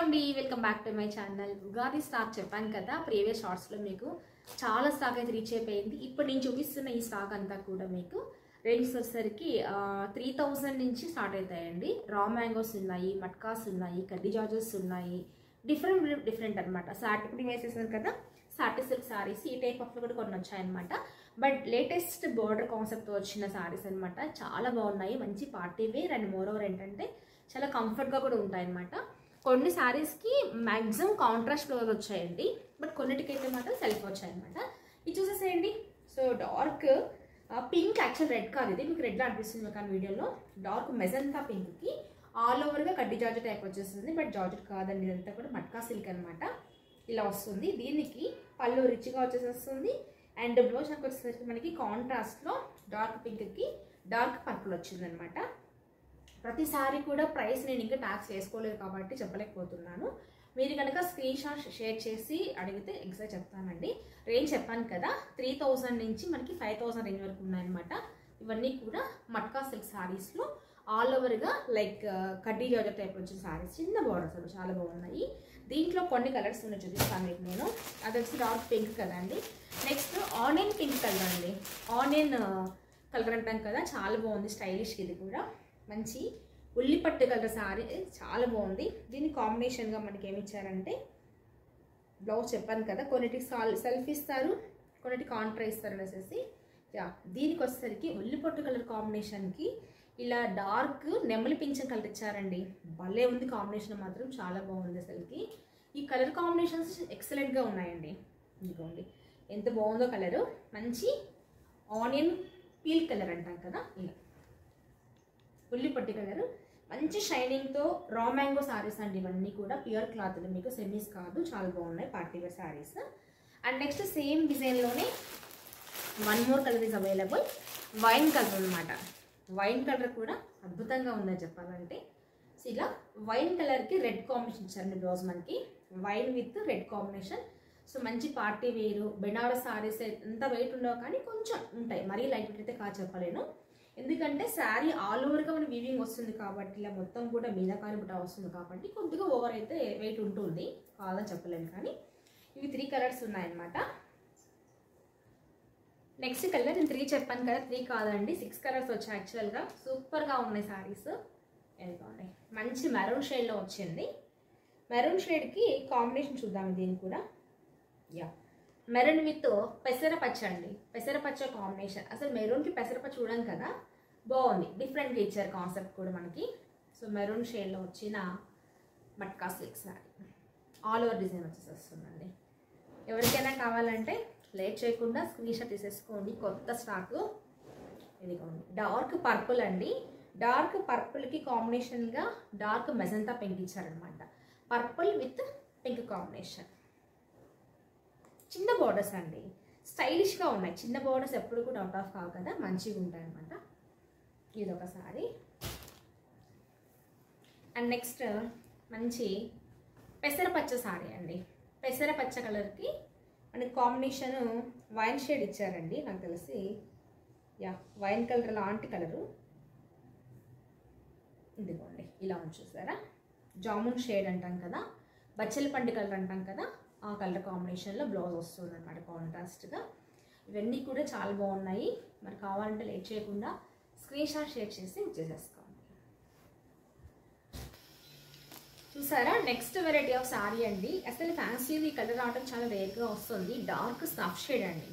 అండి, welcome back to my channel. Ugadi stock చెప్పాను కదా, ప్రీవియస్ షార్ట్స్లో మీకు చాలా స్టాక్ అయితే రీచ్ అయిపోయింది. ఇప్పుడు నేను చూపిస్తున్న ఈ స్టాక్ అంతా కూడా మీకు రేంజ్ వచ్చేసరికి 3000 నుంచి స్టార్ట్ అవుతాయండి. రా మ్యాంగోస్ ఉన్నాయి, మట్కాస్ ఉన్నాయి, కడ్డీ జార్జెస్ ఉన్నాయి, డిఫరెంట్ అనమాట. ఇప్పుడు వేసేసాను కదా, సాటి సిల్క్ సారీస్ ఈ టైప్ ఆఫ్లో కూడా కొన్ని వచ్చాయన్నమాట. బట్ లేటెస్ట్ బోర్డర్ కాన్సెప్ట్ వచ్చిన సారీస్ అనమాట. చాలా బాగున్నాయి, మంచి party wear and moreover ఏంటంటే చాలా కంఫర్ట్గా కూడా ఉంటాయన్నమాట. కొన్ని శారీస్కి మ్యాక్సిమం కాంట్రాస్ట్ ఫ్లవర్ వచ్చాయండి, బట్ కొన్నిటికైతే మాత్రం సెల్ఫ్ వచ్చాయన్నమాట. ఇది చూసేసేయండి. So dark pink, actual red కాదు, ఇది మీకు రెడ్లో అనిపిస్తుంది కానీ వీడియోలో డార్క్ మెజంతా పింక్కి ఆల్ ఓవర్గా కడ్డీ జార్జెట్ టైప్ వచ్చేస్తుంది. బట్ జార్జెట్ కాదండి, ఇదంతా కూడా మట్కా సిల్క్ అనమాట. ఇలా వస్తుంది. దీనికి పళ్ళు రిచ్గా వచ్చేసేస్తుంది అండ్ బ్లౌజ్ వచ్చేసరికి మనకి కాంట్రాస్ట్లో డార్క్ పింక్కి డార్క్ పర్పుల్ వచ్చిందనమాట. ప్రతిసారి కూడా ప్రైస్ నేను ఇంకా ట్యాక్స్ వేసుకోలేదు కాబట్టి చెప్పలేకపోతున్నాను. మీరు కనుక స్క్రీన్ షాట్ షేర్ చేసి అడిగితే ఎగ్జాక్ట్ చెప్తానండి. రేంజ్ చెప్పాను కదా, 3000 నుంచి మనకి 5000 రేంజ్ వరకు ఉన్నాయన్నమాట. ఇవన్నీ కూడా మట్కా సిల్క్ శారీస్లో ఆల్ ఓవర్గా లైక్ కడ్డీ జార్జెట్ టైప్ వచ్చిన శారీస్, చిన్న బార్డర్స్ అవి చాలా బాగున్నాయి. దీంట్లో కొన్ని కలర్స్ ఉన్నాయి, చూపిస్తాను మీకు నేను. అది వచ్చి డార్క్ పింక్ కదండి. నెక్స్ట్ ఆనియన్ పింక్ కలర్ అండి. ఆనియన్ కలర్ అంటాం కదా, చాలా బాగుంది, స్టైలిష్. ఇది కూడా మంచి ఉల్లిపట్టు కలర్ శారీ, చాలా బాగుంది. దీని కాంబినేషన్గా మనకి ఏమి ఇచ్చారంటే బ్లౌజ్ చెప్పాను కదా, కొన్నిటికి సెల్ఫ్ ఇస్తారు, కొన్నిటికి కాంట్రా ఇస్తారు అనేసి. దీనికి వచ్చేసరికి ఉల్లిపట్టు కలర్ కాంబినేషన్కి ఇలా డార్క్ నెమలి పింఛన్ కలర్ ఇచ్చారండి. భలే ఉంది కాంబినేషన్, మాత్రం చాలా బాగుంది అసలుకి. ఈ కలర్ కాంబినేషన్స్ ఎక్సలెంట్గా ఉన్నాయండి. ఇదిగోండి ఎంత బాగుందో కలరు. మంచి ఆనియన్ పీల్ కలర్ అంటాం కదా, ఇలా ఉల్లిపట్టు కలరు, మంచి షైనింగ్తో రా మ్యాంగో శారీస్ అండి. ఇవన్నీ కూడా ప్యూర్ క్లాత్లు, మీకు సెమీస్ కాదు, చాలా బాగున్నాయి party wear saris. And next same డిజైన్లోనే one more colour is available, wine colour అనమాట. వైన్ కలర్ కూడా అద్భుతంగా ఉందని చెప్పాలంటే. సో ఇలా వైన్ కలర్కి రెడ్ కాంబినేషన్ ఇచ్చారండి బ్లౌజ్ మనకి, wine with red combination. So మంచి పార్టీ వేరు బెనారస్ శారీస్ ఎంత వెయిట్ ఉండవు కానీ కొంచెం ఉంటాయి, మరీ లైట్ వెయిట్ అయితే కాదు చెప్పలేను. ఎందుకంటే శారీ ఆల్ ఓవర్గా మన వీవింగ్ వస్తుంది కాబట్టి, ఇలా మొత్తం కూడా మీనాకారి బుట్ట వస్తుంది కాబట్టి కొద్దిగా ఓవర్ అయితే వెయిట్ ఉంటుంది, కాదని చెప్పలేను. కానీ ఇవి 3 కలర్స్ ఉన్నాయన్నమాట. నెక్స్ట్ కలర్ నేను 3 చెప్పాను కదా, 3 కాదండి 6 కలర్స్ వచ్చాయి యాక్చువల్గా. సూపర్గా ఉన్నాయి శారీస్. ఎందుకండి మంచి మెరూన్ షేడ్లో వచ్చింది. మెరూన్ షేడ్కి కాంబినేషన్ చూద్దాం. దీన్ని కూడా మెరూన్ విత్ పెసరపచ్చ అండి, పెసరపచ్చ కాంబినేషన్. అసలు మెరూన్కి పెసరపచ్చ చూడడం కదా, బాగుంది, డిఫరెంట్గా ఇచ్చారు కాన్సెప్ట్ కూడా మనకి. సో మెరూన్ షేడ్లో వచ్చిన matka silk sari all over design వచ్చేసేస్తుందండి. ఎవరికైనా కావాలంటే లేట్ చేయకుండా స్క్రీన్ షాట్ తీసేసుకోండి. కొత్త స్టాక్ ఇదిగోండి. డార్క్ పర్పుల్ అండి. డార్క్ పర్పుల్కి కాంబినేషన్గా డార్క్ మెజంతా పింక్ ఇచ్చారనమాట. Purple with pink combination. చిన్న బార్డర్స్ అండి, స్టైలిష్గా ఉన్నాయి. చిన్న బార్డర్స్ ఎప్పుడు కూడా అవుట్ ఆఫ్ కావు కదా, మంచిగా ఉంటాయి అన్నమాట. ఇది ఒక సారీ. అండ్ నెక్స్ట్ మంచి పెసరపచ్చ సారీ అండి. పెసరపచ్చ కలర్కి మనకి కాంబినేషన్ వైన్ షేడ్ ఇచ్చారండి, నాకు తెలిసి వైన్ కలర్ లాంటి కలరు. ఇదిగోండి ఇలా చూసారా, జామున్ షేడ్ అంటాం కదా, బచ్చల పండు కలర్ అంటాం కదా, ఆ కలర్ కాంబినేషన్లో బ్లౌజ్ వస్తుంది అనమాట కాంట్రాస్ట్గా. ఇవన్నీ కూడా చాలా బాగున్నాయి. మరి కావాలంటే లేట్ చేయకుండా స్క్రీన్ షాట్ షేర్ చేసి చేసేసుకోండి. చూసారా, నెక్స్ట్ వెరైటీ ఆఫ్ శారీ అండి. అసలు ఫ్యాన్సీ కలర్ రావడం చాలా రేర్గా వస్తుంది. డార్క్ స్నఫ్ షేడ్ అండి.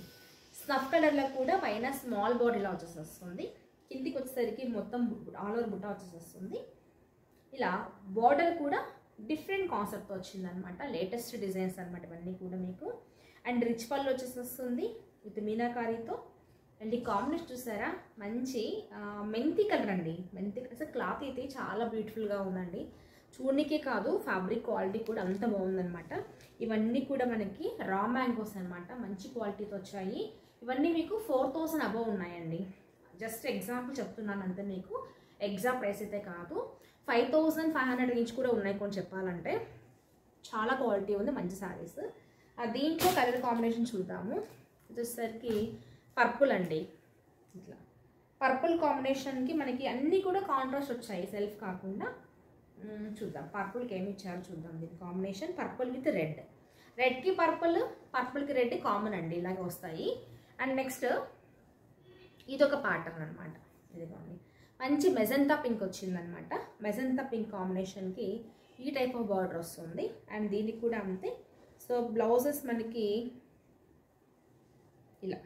స్నఫ్ కలర్లో కూడా పైన స్మాల్ బాడీలో వచ్చేస్తుంది, కిందికి వచ్చేసరికి మొత్తం ఆల్ ఓవర్ బుట్ట వచ్చేస్తుంది. ఇలా బార్డర్ కూడా డిఫరెంట్ కాన్సెప్ట్ వచ్చిందనమాట. లేటెస్ట్ డిజైన్స్ అనమాట ఇవన్నీ కూడా మీకు. అండ్ రిచ్ పళ్ళు వచ్చేస్తుంది విత్ మీనాకారీతో. అండ్ ఈ కాంబినేషన్ చూసారా, మంచి మెంతి కలర్ అండి. మెంతి అసలు క్లాత్ అయితే చాలా బ్యూటిఫుల్గా ఉందండి. చూడనికే కాదు, ఫ్యాబ్రిక్ క్వాలిటీ కూడా అంత బాగుందనమాట. ఇవన్నీ కూడా మనకి రా మ్యాంగోస్ అనమాట, మంచి క్వాలిటీతో వచ్చాయి. ఇవన్నీ మీకు 4000 అబవ్ ఉన్నాయండి. జస్ట్ ఎగ్జాంపుల్ చెప్తున్నాను అంతే, మీకు ఎగ్జామ్ ప్రైస్ అయితే కాదు. 5500 రేంజ్ కూడా ఉన్నాయి కొన్ని చెప్పాలంటే. చాలా క్వాలిటీ ఉంది, మంచి శారీస్. దీంట్లో కలర్ కాంబినేషన్ చూద్దాము. వచ్చేసరికి పర్పుల్ అండి. ఇట్లా పర్పుల్ కాంబినేషన్కి మనకి అన్నీ కూడా కాంట్రాస్ట్ వచ్చాయి, సెల్ఫ్ కాకుండా. చూద్దాం పర్పుల్కి ఏమి ఇచ్చారో చూద్దాం. దీని కాంబినేషన్ పర్పుల్ విత్ రెడ్, రెడ్కి పర్పుల్, పర్పుల్కి రెడ్ కామన్ అండి, ఇలాగే వస్తాయి. అండ్ నెక్స్ట్ ఇదొక ప్యాటర్న్ అనమాట. ఇదిగోండి మంచి మెజంతా పింక్ వచ్చిందనమాట. మెజంతా పింక్ కాంబినేషన్కి ఈ టైప్ ఆఫ్ బార్డర్ వస్తుంది. అండ్ దీనికి కూడా అంతే. సో బ్లౌజెస్ మనకి ఇలా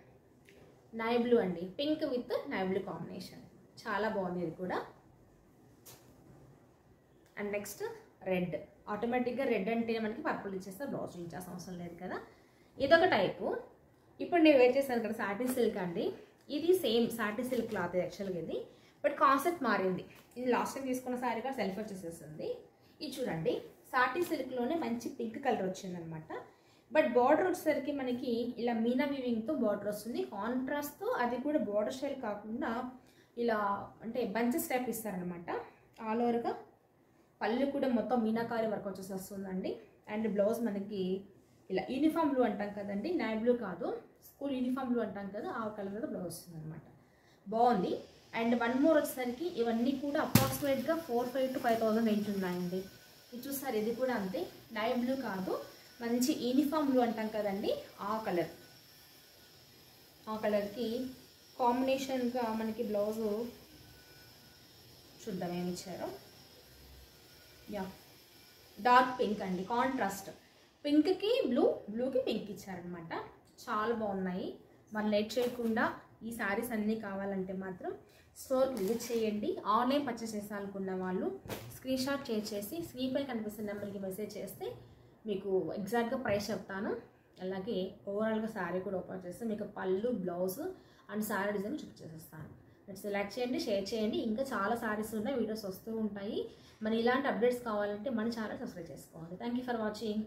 నై బ్లూ అండి, పింక్ విత్ నై బ్లూ కాంబినేషన్, చాలా బాగుంది ఇది కూడా. అండ్ నెక్స్ట్ రెడ్, ఆటోమేటిక్గా రెడ్ అంటే మనకి పర్పుల్ ఇచ్చేస్తే బ్లౌజ్ ఇచ్చేసిన అవసరం లేదు కదా. ఇదొక టైపు. ఇప్పుడు నేను వేర్ చేశాను కదా సాటిన్ సిల్క్ అండి, ఇది సేమ్ సాటిన్ సిల్క్ క్లాత్ యాక్చువల్గా ఇది, బట్ కాన్సెప్ట్ మారింది. ఇది లాస్ట్ టైం తీసుకున్న శారీ కూడా సెల్ఫ్ వచ్చేసేస్తుంది. ఇది చూడండి సాటిన్ సిల్క్లోనే మంచి పింక్ కలర్ వచ్చిందనమాట. బట్ బార్డర్ వచ్చేసరికి మనకి ఇలా మీనా వీవింగ్తో బార్డర్ వస్తుంది, కాంట్రాస్ట్తో. అది కూడా బార్డర్ స్టైల్ కాకుండా ఇలా అంటే బంచెస్ టైప్ ఇస్తారనమాట. ఆల్ ఓవర్గా పళ్ళు కూడా మొత్తం మీనాకారి వర్క్ వచ్చేసి వస్తుందండి. అండ్ బ్లౌజ్ మనకి ఇలా యూనిఫామ్ బ్లూ అంటాం కదండి, నై బ్లూ కాదు, స్కూల్ యూనిఫామ్ బ్లూ అంటాం కదా, ఆ కలర్లో బ్లౌజ్ వస్తుంది అనమాట. బాగుంది. అండ్ వన్ మోర్ వచ్చేసరికి ఇవన్నీ కూడా అప్రాక్సిమేట్గా 4,500 to 5,000 రేంజ్ ఉన్నాయండి. ఇది చూస్తారు, ఇది కూడా అంతే, నై బ్లూ కాదు, మంచి యూనిఫామ్ బ్లూ అంటాం కదండి, ఆ కలర్. ఆ కలర్కి కాంబినేషన్గా మనకి బ్లౌజు చూద్దాం ఏమి ఇచ్చారో. యా డార్క్ పింక్ అండి, కాంట్రాస్ట్, పింక్కి బ్లూ, బ్లూకి పింక్ ఇచ్చారనమాట. చాలా బాగున్నాయి. మరి లేట్ చేయకుండా ఈ శారీస్ అన్నీ కావాలంటే మాత్రం స్టోర్కి విజిట్ చేయండి. ఆన్లైన్ పర్చేస్ చేయాలనుకున్న వాళ్ళు స్క్రీన్ షాట్ చేసి స్క్రీన్ పై కనిపిస్తున్న నెంబర్కి మెసేజ్ చేస్తే మీకు ఎగ్జాక్ట్గా ప్రైస్ చెప్తాను. అలాగే ఓవరాల్గా శారీ కూడా ఓపెన్ చేస్తే మీకు పళ్ళు, బ్లౌజ్ అండ్ శారీ డిజైన్ చూపించేస్తాను. సెలెక్ట్ చేయండి, షేర్ చేయండి. ఇంకా చాలా శారీస్ ఉన్నాయి, వీడియోస్ వస్తూ ఉంటాయి. మరి ఇలాంటి అప్డేట్స్ కావాలంటే మన ఛానల్ సబ్స్క్రైబ్ చేసుకోండి. Thank you for watching.